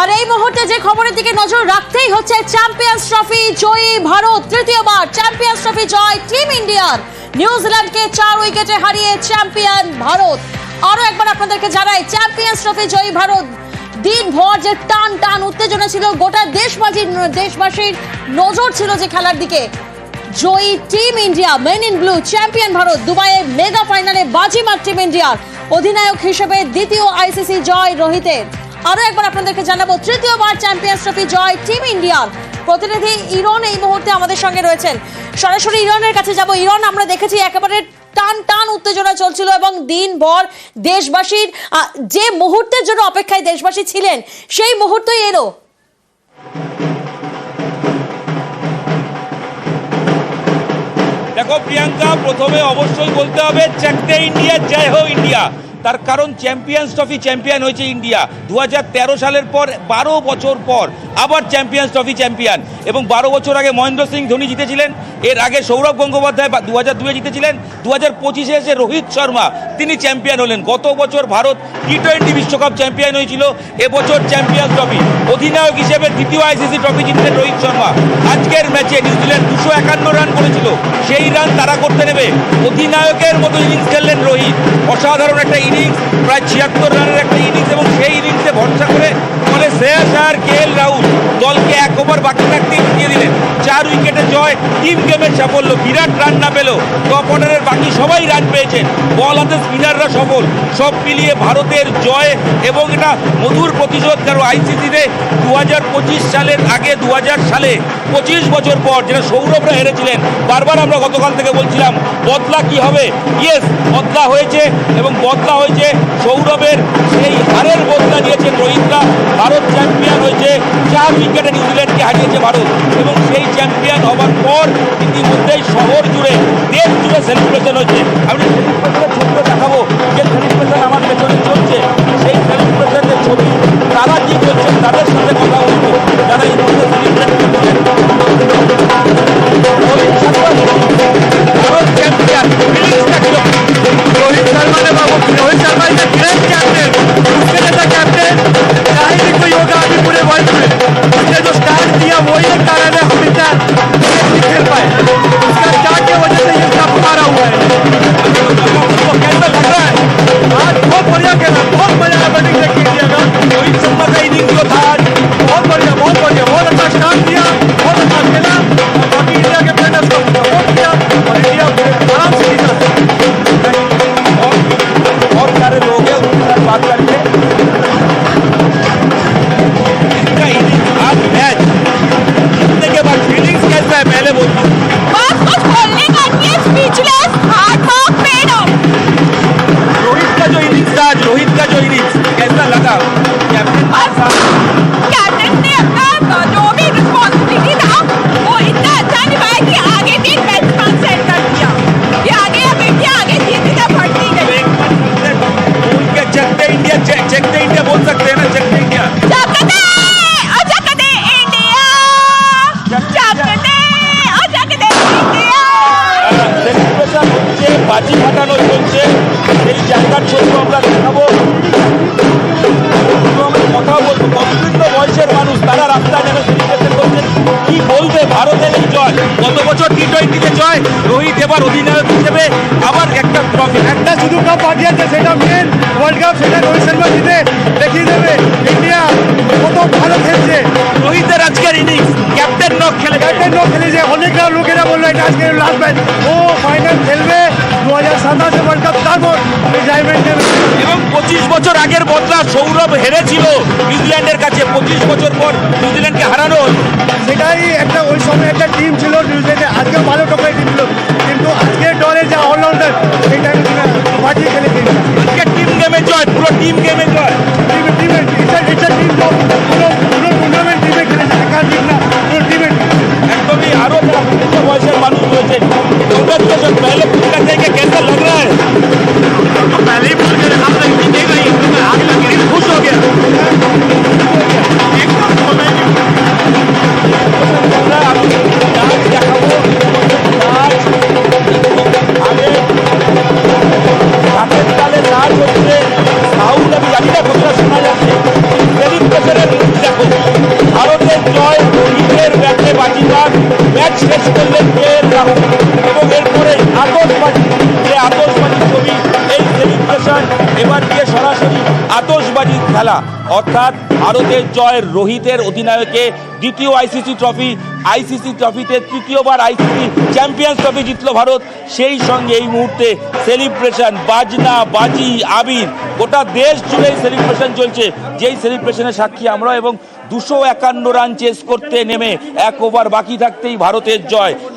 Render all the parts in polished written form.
আর এই মুহূর্তে যে খবরের দিকে নজর রাখতেই হচ্ছে, চ্যাম্পিয়ন্স ট্রফি জয়ী ভারত, তৃতীয়বার চ্যাম্পিয়ন্স ট্রফি জয় টিম ইন্ডিয়ার। নিউজিল্যান্ডকে 4 উইকেটে হারিয়ে চ্যাম্পিয়ন ভারত। আরো একবার আপনাদেরকে জানাই, চ্যাম্পিয়ন্স ট্রফি জয়ী ভারত। দিনভর যে টান টান উত্তেজনা ছিল, গোটা দেশবাসীর নজর ছিল যে খেলার দিকে। জয়ী team India, men in blue, champion Bharat. দুবাইয়ে মেগা ফাইনালে বাজিমাত টিম ইন্ডিয়ার। অধিনায়ক হিসেবে দ্বিতীয় আইসিসি জয় রোহিতের। আরো একবার আপনাদেরকে জানাবো, তৃতীয়বার চ্যাম্পিয়ন্স ট্রফি জয় টিম ইন্ডিয়ার। প্রতিনিধি ইরন এই মুহূর্তে আমাদের সঙ্গে রয়েছেন, সরাসরি ইরনের কাছে যাব। ইরন, আমরা দেখেছি একেবারে টান টান উত্তেজনা চলছিল এবং দিনভর দেশবাসীর যে মুহূর্তের জন্য অপেক্ষায় দেশবাসী ছিলেন, সেই মুহূর্তই এলো। দেখো প্রিয়াঙ্কা, প্রথমে অবশ্যই বলতে হবে চেকতে ইন্ডিয়া, জয় হো ইন্ডিয়া। তার কারণ চ্যাম্পিয়ন্স ট্রফি চ্যাম্পিয়ন হয়েছে ইন্ডিয়া 2013 সালের পর। 12 বছর পর আবার চ্যাম্পিয়ন্স ট্রফি চ্যাম্পিয়ন। এবং 12 বছর আগে মহেন্দ্র সিং ধোনি জিতেছিলেন, এর আগে সৌরভ গঙ্গোপাধ্যায় 2002-এ জিতেছিলেন, 2025-এ এসে রোহিত শর্মা তিনি চ্যাম্পিয়ন হলেন। গত বছর ভারত টি20 বিশ্বকাপ চ্যাম্পিয়ন হয়েছিল, এবছর চ্যাম্পিয়ন্স ট্রফি। অধিনায়ক হিসেবে দ্বিতীয় আইসিসি ট্রফি জিতলেন রোহিত শর্মা। আজকের ম্যাচে নিউজিল্যান্ড 251 রান করেছিল, সেই রান তারা করতে নেবে। অধিনায়কের মতো ইনিংস খেললেন রোহিত, অসাধারণ একটা ইনিংস, প্রায় 76 রানের একটা ইনিংস। এবং সেই ইনিংসে ভরসা করে ফলে শ্রেয়াস আয়ার, কেএল রাহুল দলকে 1 ওভার বাকি থাকতেই উঠিয়ে দিলেন। 4 উইকেটে জয়, টিম গেমের সাফল্য। বিরাট রান না পেলেও টপ অর্ডারের বাকি সবাই রান পেয়েছেন, বল হাতে স্পিনাররা সফল। সব মিলিয়ে ভারতের জয় এবং এটা মধুর প্রতিশোধ। কারণ আইসিসিতে 2025 সালের আগে 2000 সালে 25 বছর পর যেটা সৌরভরা হেরেছিলেন, বারবার আমরা গতকাল থেকে বলছিলাম বদলা কি হবে। ইয়েস, বদলা হয়েছে এবং বদলা হয়েছে সৌরভের সেই হারের বদলা নিয়েছেন রোহিতরা। ভারত চ্যাম্পিয়ন হয়েছে, 4 উইকেটে নিউজিল্যান্ডকে হারিয়েছে ভারত। এবং সেই চ্যাম্পিয়ন হওয়ার পর ইতিমধ্যেই শহর জুড়ে, দেশ জুড়ে সেলিব্রেশন হয়েছে। আমি সেলিব্রেশনের ছবিও দেখাবো, যে সেলিব্রেশন আমার পেছনে চলছে, সেই সেলিব্রেশনের ছবি তারা কি করছেন তাদের সাথে কথা বলবো, যারা এই মুহূর্তে সেলিব্রেট করছেন। ভারত চ্যাম্পিয়ন, रोहित शर्मा ने Rohit Sharma is the great captain. उसके जैसा कैप्टन चाहे भी कोई होगा अभी पूरे वर्ल्ड में। उसने जो स्टार्ट दिया वही एक कारण है हम इतना खेल पाए। उसका स्टार्ट की वजह से ये सब हारा हुआ है। कैसा लग रहा है? आज बहुत बढ़िया खेला, बहुत मजा आया बैटिंग देखी इंडिया का। रोहित शर्मा का इनिंग जो था आज बहुत बढ़िया, बहुत बढ़िया, बहुत अच्छा स्टार्ट किया, बहुत अच्छा खेला। और बाकी इंडिया के प्लेयर्स को सपोर्ट किया और इंडिया आराम से जीता। बहुत सारे लोग हैं, उनके साथ बात करके इनका इनिंग आज मैच जीतने के बाद फीलिंग्स कैसा है, पहले बोलिए। बस कुछ बोलने का नहीं है, speechless, heart work paid of. Rohit का जो इनिंग्स था, रोहित का जो इनिंग्स कैसा लगा? कैप्टन कैप्टन ने अपना जो भी रिस्पॉन्सिबिलिटी था वो इतना अच्छा निभाया कि आगे 3 बेंचमार्क सेट कर दिया। ये आगे अब इंडिया आगे जीती तब बढ़ती गई। उनके चकते इंडिया, चकते इंडिया बोल सकते हैं ना, चकते इंडिया। चकते और चकते इंडिया, चकते और चकते इंडिया। সেলিব্রেশন হচ্ছে, বাজি ফাটানো চলছে, এই জায়গার ছবি আমরা দেখাবো। কথা বলবো, প্রকৃত বয়সের মানুষ তারা রাস্তায় নেমে সেলিব্রেশন করছেন। কি বলবে ভারতের এই জয়? গত বছর টি20-তে জয়, রোহিত এবার অধিনায়ক হিসেবে আবার একটা ট্রফি। একটা শুধু কাপ পাঠিয়েছে, সেটা মেন ওয়ার্ল্ড কাপ, সেটা রোহিত শর্মা জিতে দেখিয়ে দেবে ইন্ডিয়া কত ভালো খেলছে। রোহিতের আজকের ইনিংস, ক্যাপ্টেন নক খেলে, ক্যাপ্টেন নো খেলেছে। অনেক লোকেরা বললো এটা আজকের লাস্ট ম্যাচ, ও ফাইনাল খেলবে 2027 ওয়ার্ল্ড কাপ, তারপর রিটায়ারমেন্ট নেবে। এবং 25 বছর আগের বদলা সৌরভ হেরেছিল নিউজিল্যান্ডের কাছে। 25 বছর পর নিউজিল্যান্ডকে হারানো হল। সেটাই একটা ওই সময় একটা টিম ছিল নিউজিল্যান্ডে, আজকেও ভালো টোকাই টিম ছিল, কিন্তু আজকের দলে যা অলরাউন্ডার সেই টাইমে বাজিয়ে খেলেছে। আজকে টিম গেমে জয়, পুরো টিম গেমে জয়। পুরো টুর্নামেন্ট টিমে খেলেছে, একা টিম না, পুরো টিমে। একদমই আরো যারা প্রকৃত বয়সের মানুষ রয়েছেন, কংগ্রেচুলেশন। पहले पूछना चाहिए कि कैसा लग रहा है? पहले ही बोल के रखा था कि जीतेगा ही, तो मैं आग लगी रही, खुश हो गया एकदम। হাতের তালে নাচ হচ্ছে, সাউন্ড আমি জানি না কতটা শোনা যাচ্ছে। সেলিব্রেশনের আতশবাজি, যে আতশবাজি ছবি, এই সেলিব্রেশন এবার দিয়ে সরাসরি আতশবাজির খেলা, অর্থাৎ ভারতের জয়, রোহিতের অধিনায়কে দ্বিতীয় আইসিসি ট্রফিতে তৃতীয়বার আইসিসি চ্যাম্পিয়ন্স ট্রফি জিতল ভারত। সেই সঙ্গে এই মুহূর্তে সেলিব্রেশন, বাজনা বাজি আবির, গোটা দেশ জুড়ে সেলিব্রেশন চলছে, যেই সেলিব্রেশনের সাক্ষী আমরা। এবং 251 রান চেস করতে নেমে 1 ওভার বাকি থাকতেই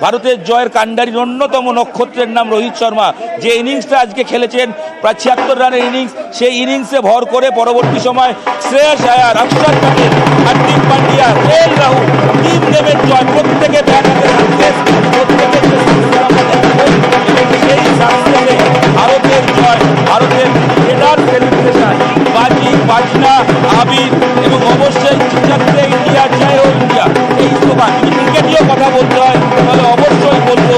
ভারতের জয়ের কাণ্ডারির অন্যতম নক্ষত্রের নাম রোহিত শর্মা, যে ইনিংসটা আজকে খেলেছেন প্রায় 76 রানের ইনিংস, সেই ইনিংসে ভর করে পরবর্তী সময় শ্রেয়স আয়ার, অক্ষর প্যাটেল, হার্দিক পান্ডিয়া, কেএল রাহুল, 3 নেমের জয়, প্রত্যেকে ব্যাট হাতে সাকসেস, প্রত্যেকের সেই সাকসেসে ভারতের জয়, ভারতের ফেডার সেলিব্রেশন, বাজি বাজনা আবির এবং অবশ্যই চাকতে ইন্ডিয়া জয় হোক ইন্ডিয়া, এই স্লোগান। ক্রিকেটীয় কথা বলতে হয় তাহলে অবশ্যই বলবো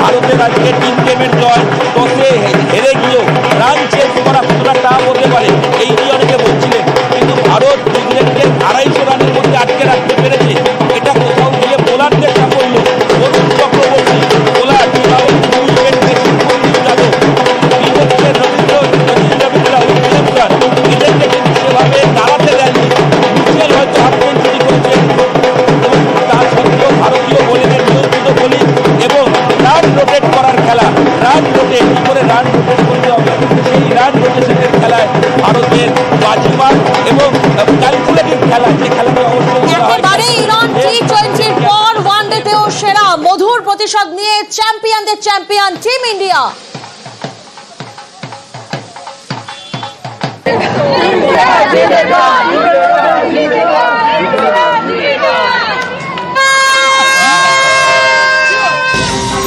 ভারতের আজকে 3 গেমের জয়। টসে হেরে গিয়েও রান চেস করা কতটা টাফ হতে পারে এই নিয়ে অনেকে বলছিলেন, কিন্তু ভারত ইংল্যান্ডকে 250 রানের মধ্যে আটকে রাখতে পেরেছে। এটা কোথাও গিয়ে বোলারদের সাফল্য। বরুণ চক্রবর্তী বোলার, এদেরকে কিন্তু সেভাবে দাঁড়াতে দেয়নি। মিচেল হয়তো হাফ সেঞ্চুরি করেছেন, তার সত্ত্বেও ভারতীয় বোলিংয়ের নিয়ন্ত্রিত বোলিং এবং রান রোটেট করার খেলা, রান রোটেট কি করে রান রোটেট করতে হবে, সেই রান রোটেশনের খেলায় ভারতের বাজিমাত এবং ক্যালকুলেটিভ খেলা, যে খেলাটা অবশ্যই একেবারে ইরান টি20 পর ওয়ানডেতেও সেরা, মধুর প্রতিশোধ নিয়ে চ্যাম্পিয়নদের চ্যাম্পিয়ন টিম ইন্ডিয়া। India,